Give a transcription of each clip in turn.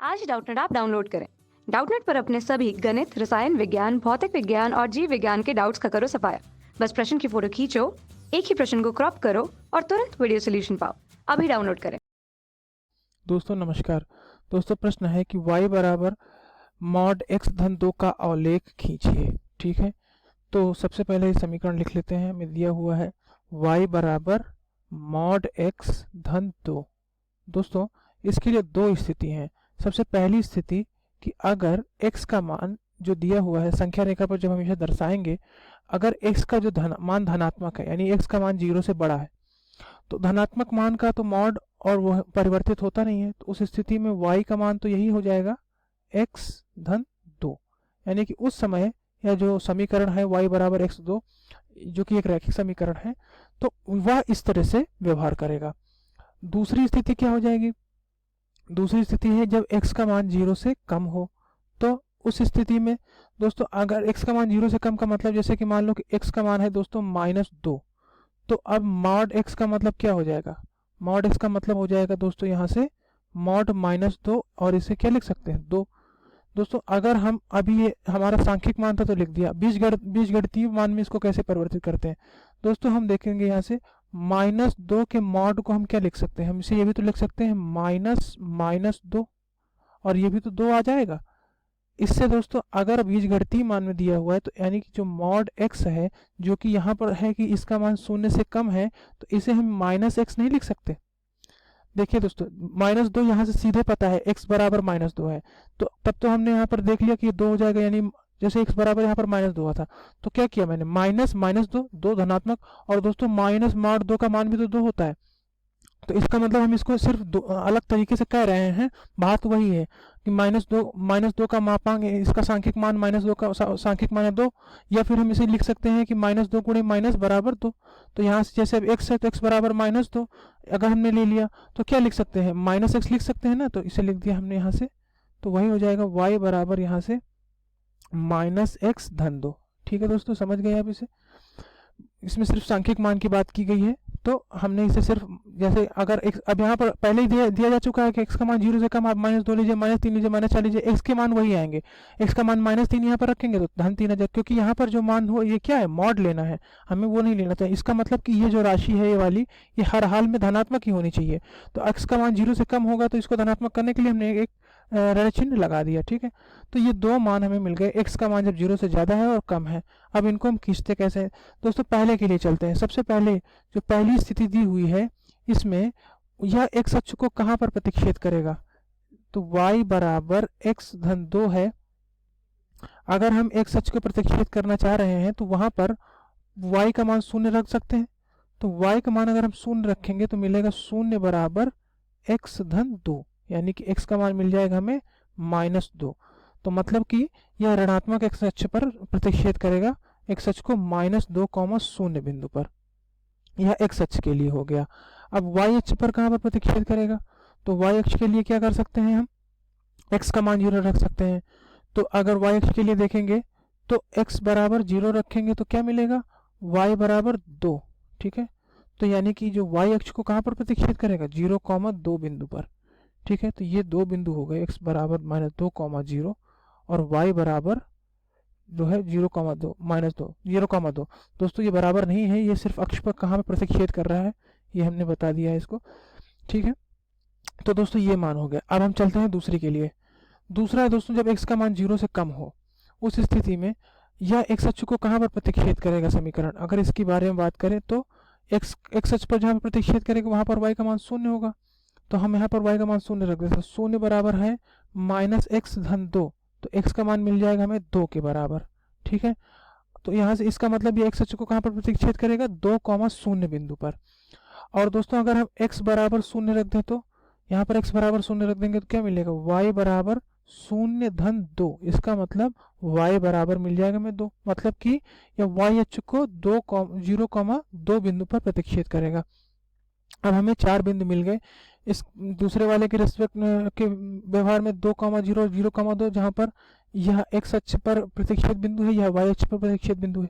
आज Doubtnut app download करें। Doubtnut पर अपने सभी गणित, रसायन विज्ञान, भौतिक विज्ञान और जीव विज्ञान के डाउट्स का करो सफाया। बस प्रश्न की फोटो खींचो, एक ही प्रश्न को क्रॉप करो और तुरंत वीडियो सोल्यूशन पाओ। अभी डाउनलोड करें। दोस्तों नमस्कार। दोस्तों प्रश्न है कि y बराबर मॉड x धन 2 का अवलेख खींचिए। ठीक है, तो सबसे पहले समीकरण लिख लेते हैं। हमें दिया हुआ है y बराबर मॉड x धन 2। दोस्तों इसके लिए दो स्थिति हैं। सबसे पहली स्थिति कि अगर x का मान जो दिया हुआ है संख्या रेखा पर जब हम इसे दर्शाएंगे, अगर x का जो मान धनात्मक है यानी x का मान 0 से बड़ा है, तो धनात्मक मान का तो मॉड और वो परिवर्तित होता नहीं है, तो उस स्थिति में y का मान तो यही हो जाएगा x धन 2। यानी कि उस समय यह जो समीकरण है y बराबर x2 जो कि एक रैखिक समीकरण है, तो वह इस तरह से व्यवहार करेगा। दूसरी स्थिति क्या हो जाएगी? दूसरी स्थिति है जब x का मान 0 से कम हो। तो उस स्थिति में दोस्तों अगर x का मान 0 से कम का मतलब जैसे कि मान लो कि x का मान है दोस्तों -2, तो अब मॉड x का मतलब क्या हो जाएगा? मॉड x का मतलब हो जाएगा दोस्तों यहाँ से मॉड -2 और इसे क्या लिख सकते हैं 2। दोस्तों अगर हम अभी ये हमारा सांख्यिक मान था तो लिख दिया, बीजगणितीय मान में इसको कैसे परिवर्तित करते हैं दोस्तों हम देखेंगे। यहाँ से -2 के मॉड को हम क्या लिख सकते हैं? हम इसे ये भी तो लिख सकते हैं -2 और ये भी तो 2 आ जाएगा। इससे दोस्तों अगर बीजगणितीय मान में दिया हुआ है तो यानी कि जो मॉड x है जो कि यहाँ पर है कि इसका मान 0 से कम है, तो इसे हम -x नहीं लिख सकते। देखिए दोस्तों -2 यहाँ से सीधे पता है x बराबर -2 है, तो तब तो हमने यहाँ पर देख लिया कि ये 2 हो जाएगा। यानी जैसे x बराबर यहाँ पर -2 हुआ था तो क्या किया मैंने -2 धनात्मक, और दोस्तों माइनस मॉड 2 का मान भी तो 2 होता है। तो इसका मतलब हम इसको सिर्फ अलग तरीके से कह रहे हैं, बात वही है कि -2 का मापांक इसका सांख्यिक मान -2 का सांख्यिक मान है 2, या फिर हम इसे लिख सकते हैं कि -2 गुणे माइनस बराबर 2। तो यहाँ से जैसे अब x है तो x बराबर -2 अगर हमने ले लिया तो क्या लिख सकते हैं? -x लिख सकते हैं ना, तो इसे लिख दिया हमने यहाँ से, तो वही हो जाएगा y बराबर यहाँ से -x धन 2। ठीक है दोस्तों, समझ गए आप इसे? इसमें सिर्फ सांख्यिक मान की बात की गई है, तो हमने इसे सिर्फ जैसे अगर x अब यहाँ पर पहले ही दिया जा चुका है कि x का मान 0 से कम, आप -2 लीजिए, -3 लीजिए, -4 लीजिए, x के मान वही आएंगे। x का मान -3 यहाँ पर रखेंगे तो धन 3 आ जाए, क्योंकि यहाँ पर जो मान हो ये क्या है? मॉड लेना है, हमें वो नहीं लेना चाहिए। इसका मतलब कि ये जो राशि है ये वाली ये हर हाल में धनात्मक ही होनी चाहिए। तो x का मान 0 से कम होगा तो इसको धनात्मक करने के लिए हमने एक ऋण चिन्ह लगा दिया। ठीक है, तो ये दो मान हमें मिल गए। x का मान जब 0 से ज़्यादा है और कम है। अब इनको हम खींचते कैसे हैं दोस्तों? पहले के लिए चलते हैं। सबसे पहले जो पहली स्थिति दी हुई है इसमें यह x अक्ष को कहाँ पर प्रतिच्छेद करेगा? तो y बराबर x धन 2 है। अगर हम x अक्ष को प्रतिच्छेद करना चाह रहे हैं तो वहां पर y का मान 0 रख सकते हैं। तो y का मान अगर हम 0 रखेंगे तो मिलेगा 0 बराबर x धन 2, यानी कि x का मान मिल जाएगा हमें -2। तो मतलब कि यह ऋणात्मक x अक्ष पर प्रतिच्छेद करेगा, x अक्ष को -2,0 बिंदु पर। यह x अक्ष के लिए हो गया। अब y अक्ष पर कहाँ पर प्रतिच्छेद करेगा? तो y अक्ष के लिए क्या कर सकते हैं हम? x का मान 0 रख सकते हैं। तो अगर y अक्ष के लिए देखेंगे तो x बराबर 0 रखेंगे तो क्या मिलेगा? y बराबर 2। ठीक है, तो यानी कि जो y अक्ष को कहाँ पर प्रतिच्छेद करेगा? 0,2 बिंदु पर। ठीक है, तो ये दो बिंदु हो गए, x बराबर -2,0 और y बराबर जो है 0,2 -2 0,2। दोस्तों ये बराबर नहीं है, ये सिर्फ अक्ष पर कहाँ पर प्रतिच्छेद कर रहा है ये हमने बता दिया है इसको। ठीक है, तो दोस्तों ये मान हो गया। अब हम चलते हैं दूसरी के लिए। दूसरा है दोस्तों जब x का मान 0 से कम हो, उस स्थिति में यह x अक्ष को कहाँ पर प्रतिच्छेद करेगा समीकरण? अगर इसके बारे में बात करें तो x अक्ष पर जहाँ पर प्रतिच्छेद करेगा वहाँ पर y का मान 0 होगा। तो हम यहाँ पर y का मान 0 रख देते हैं। 0 बराबर है -x धन 2, तो x का मान मिल जाएगा हमें 2 के बराबर। ठीक है, तो यहाँ से इसका मतलब ये x अक्ष को कहाँ पर प्रतिच्छेद करेगा? 2,0 बिंदु पर। और दोस्तों अगर हम x बराबर 0 रख दें तो यहाँ पर x बराबर 0 रख देंगे तो क्या मिलेगा? y बराबर 0 धन 2। इसका मतलब y बराबर मिल जाएगा हमें 2, मतलब कि यह y अक्ष को 0,2 बिंदु पर प्रतिच्छेद करेगा। अब हमें 4 बिंदु मिल गए। इस दूसरे वाले के रेस्पेक्ट के व्यवहार में 2,0 और 0,2 जहाँ पर यह x अक्ष पर प्रतिच्छेद बिंदु है, यह y अक्ष पर प्रतिच्छेद बिंदु है।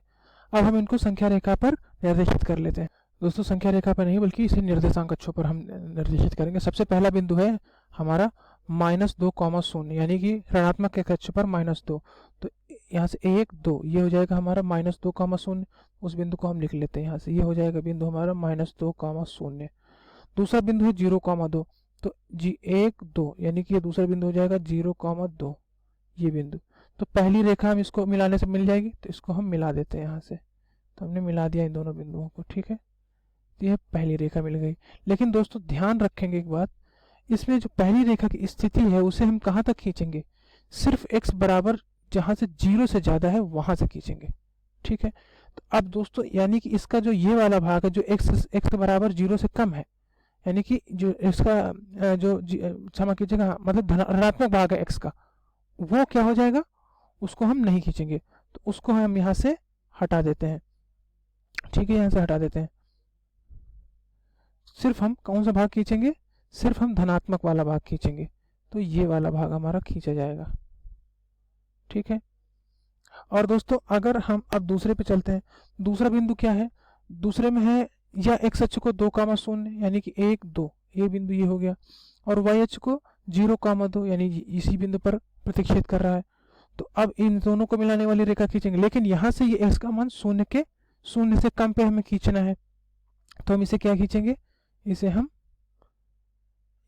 अब हम इनको संख्या रेखा पर निर्देशित कर लेते हैं। दोस्तों संख्या रेखा पर नहीं बल्कि इसे निर्देशांक अक्षों पर हम निर्देशित करेंगे। सबसे पहला बिंदु है हमारा -2, यानी कि ऋणात्मक x अक्ष पर -2। तो यहाँ से 1 2 ये हो जाएगा हमारा -2, उस बिंदु को हम लिख लेते हैं यहाँ से, ये हो जाएगा बिंदु हमारा -2, दूसरा बिंदु है 0, 2, तो जी 1 2 यानी कि ये दूसरा बिंदु हो जाएगा 0, 2, ये बिंदु। तो पहली रेखा हम इसको मिलाने से मिल जाएगी, तो इसको हम मिला देते हैं यहाँ से। तो हमने मिला दिया इन दोनों बिंदुओं को, ठीक है। तो यह पहली रेखा मिल गई। लेकिन दोस्तों ध्यान रखेंगे एक बात, इसमें जो पहली रेखा की स्थिति है उसे हम कहाँ तक खींचेंगे, सिर्फ x बराबर जहाँ से 0 से ज़्यादा है वहाँ से खींचेंगे, ठीक है। तो अब दोस्तों यानी कि इसका जो ये वाला भाग है जो x के बराबर 0 से कम है, यानी कि जो इसका जो क्षमा कीजिएगा, हाँ, मतलब ऋणात्मक भाग है x का, वो क्या हो जाएगा, उसको हम नहीं खींचेंगे। तो उसको हम यहाँ से हटा देते हैं, ठीक है, यहाँ से हटा देते हैं। सिर्फ हम कौन सा भाग खींचेंगे, सिर्फ हम धनात्मक वाला भाग खींचेंगे। तो ये वाला भाग हमारा खींचा जाएगा, ठीक है। और दोस्तों अगर हम अब दूसरे पे चलते हैं, दूसरा बिंदु क्या है, दूसरे में है या x अक्ष को 2, 0 यानी कि 1 2, ये बिंदु ये हो गया, और y अक्ष को 0, 2 यानी इसी बिंदु पर प्रतिच्छेद कर रहा है। तो अब इन दोनों को मिलाने वाली रेखा खींचेंगे, लेकिन यहाँ से ये x का मान 0 से कम पे हमें खींचना है। तो हम इसे क्या खींचेंगे, इसे हम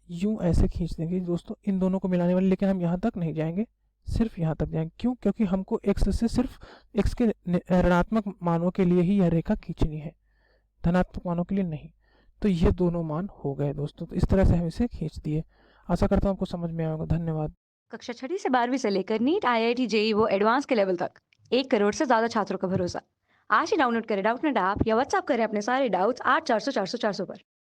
यूं ऐसे खींच देंगे दोस्तों, इन दोनों को मिलाने वाले। लेकिन हम यहाँ तक नहीं जाएंगे, सिर्फ यहाँ तक जाएंगे। क्यों, क्योंकि हमको x से सिर्फ x के ऋणात्मक मानों के लिए ही यह रेखा खींचनी है, धनात्मक मानों के लिए नहीं। तो ये दोनों मान हो गए दोस्तों। तो इस तरह से हम इसे खींच दिए। आशा करता हूँ आपको समझ में आया होगा। धन्यवाद। कक्षा 6ठी से 12वीं से लेकर नीट, IIT, JEE वो एडवांस के लेवल तक 1 करोड़ से ज्यादा छात्रों का भरोसा। आज ही डाउनलोड करें डाउटनेट ऐप या व्हाट्सएप करें अपने सारे डाउट्स 8400 400 400 पर।